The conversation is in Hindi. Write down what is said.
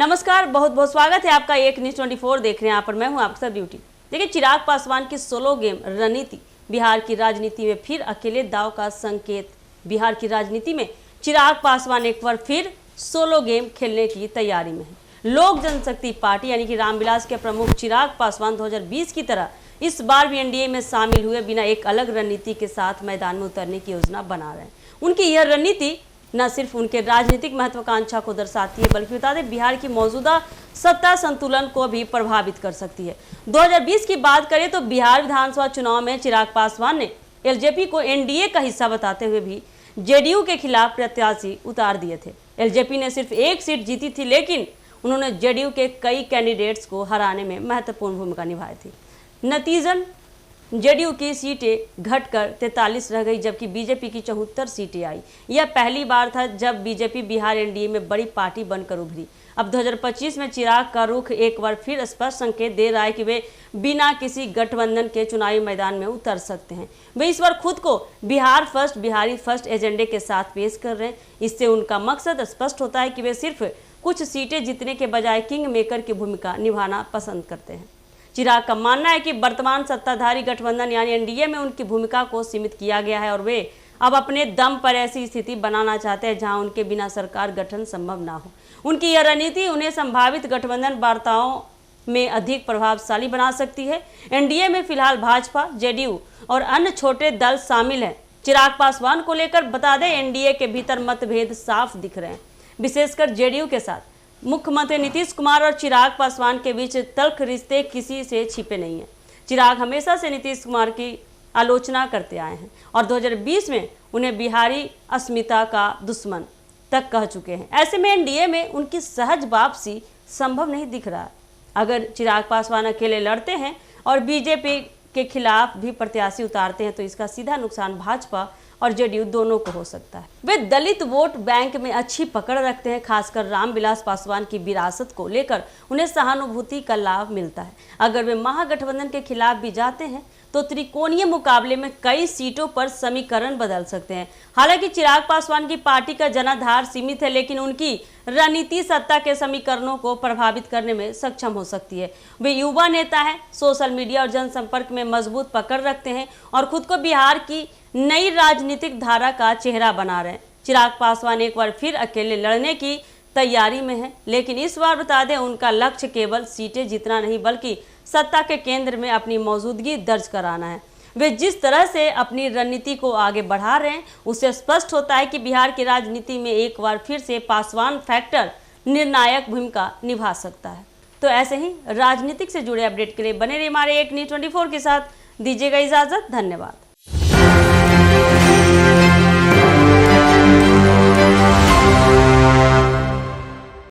नमस्कार, बहुत बहुत स्वागत है आपका एक न्यूज़ 24 देख रहे हैं। यहाँ पर मैं हूँ आपके साथ ब्यूटी। देखिए, चिराग पासवान की सोलो गेम रणनीति बिहार की राजनीति में फिर अकेले दांव का संकेत। बिहार की राजनीति में चिराग पासवान एक बार फिर सोलो गेम खेलने की तैयारी में है। लोक जनशक्ति पार्टी यानी कि रामविलास के प्रमुख चिराग पासवान 2020 की तरह इस बार भी एनडीए में शामिल हुए बिना एक अलग रणनीति के साथ मैदान में उतरने की योजना बना रहे हैं। उनकी यह रणनीति न सिर्फ उनके राजनीतिक महत्वाकांक्षा को दर्शाती है, बल्कि बता दें बिहार की मौजूदा सत्ता संतुलन को भी प्रभावित कर सकती है। 2020 की बात करें तो बिहार विधानसभा चुनाव में चिराग पासवान ने एलजेपी को एनडीए का हिस्सा बताते हुए भी जेडीयू के खिलाफ प्रत्याशी उतार दिए थे। एलजेपी ने सिर्फ एक सीट जीती थी, लेकिन उन्होंने जेडीयू के कई कैंडिडेट्स को हराने में महत्वपूर्ण भूमिका निभाई थी। नतीजन जेडीयू की सीटें घटकर 43 रह गई, जबकि बीजेपी की 74 सीटें आई। यह पहली बार था जब बीजेपी बिहार एनडीए में बड़ी पार्टी बनकर उभरी। अब 2025 में चिराग का रुख एक बार फिर स्पष्ट संकेत दे रहा है कि वे बिना किसी गठबंधन के चुनावी मैदान में उतर सकते हैं। वे इस बार खुद को बिहार फर्स्ट, बिहारी फर्स्ट एजेंडे के साथ पेश कर रहे हैं। इससे उनका मकसद स्पष्ट होता है कि वे सिर्फ कुछ सीटें जीतने के बजाय किंग मेकर की भूमिका निभाना पसंद करते हैं। चिराग का मानना है कि वर्तमान सत्ताधारी गठबंधन यानी एनडीए में उनकी भूमिका को सीमित किया गया है और वे अब अपने दम पर ऐसी स्थिति बनाना चाहते हैं जहां उनके बिना सरकार गठन संभव ना हो। उनकी यह रणनीति उन्हें संभावित गठबंधन वार्ताओं में अधिक प्रभावशाली बना सकती है। एनडीए में फिलहाल भाजपा, जेडीयू और अन्य छोटे दल शामिल हैं। चिराग पासवान को लेकर बता दें, एनडीए के भीतर मतभेद साफ दिख रहे हैं, विशेषकर जेडीयू के साथ। मुख्यमंत्री नीतीश कुमार और चिराग पासवान के बीच तल्ख रिश्ते किसी से छिपे नहीं हैं। चिराग हमेशा से नीतीश कुमार की आलोचना करते आए हैं और 2020 में उन्हें बिहारी अस्मिता का दुश्मन तक कह चुके हैं। ऐसे में एनडीए में उनकी सहज वापसी संभव नहीं दिख रहा। अगर चिराग पासवान अकेले लड़ते हैं और बीजेपी के खिलाफ भी प्रत्याशी उतारते हैं तो इसका सीधा नुकसान भाजपा और जेडीयू दोनों को हो सकता है। वे दलित वोट बैंक में अच्छी पकड़ रखते हैं। खासकर रामविलास पासवान की विरासत को लेकर उन्हें सहानुभूति का लाभ मिलता है। अगर वे महागठबंधन के खिलाफ भी जाते हैं तो त्रिकोणीय मुकाबले में कई सीटों पर समीकरण बदल सकते हैं। हालांकि चिराग पासवान की पार्टी का जनाधार सीमित है, लेकिन उनकी रणनीति सत्ता के समीकरणों को प्रभावित करने में सक्षम हो सकती है। वे युवा नेता हैं, सोशल मीडिया और जनसंपर्क में मजबूत पकड़ रखते हैं और खुद को बिहार की नई राजनीतिक धारा का चेहरा बना रहे हैं। चिराग पासवान एक बार फिर अकेले लड़ने की तैयारी में है, लेकिन इस बार बता दें उनका लक्ष्य केवल सीटें जीतना नहीं बल्कि सत्ता के केंद्र में अपनी मौजूदगी दर्ज कराना है। वे जिस तरह से अपनी रणनीति को आगे बढ़ा रहे हैं उससे स्पष्ट होता है कि बिहार की राजनीति में एक बार फिर से पासवान फैक्टर निर्णायक भूमिका निभा सकता है। तो ऐसे ही राजनीतिक से जुड़े अपडेट के लिए बने रहिए हमारे एक न्यूज़ 24 के साथ। दीजिएगा इजाजत। धन्यवाद।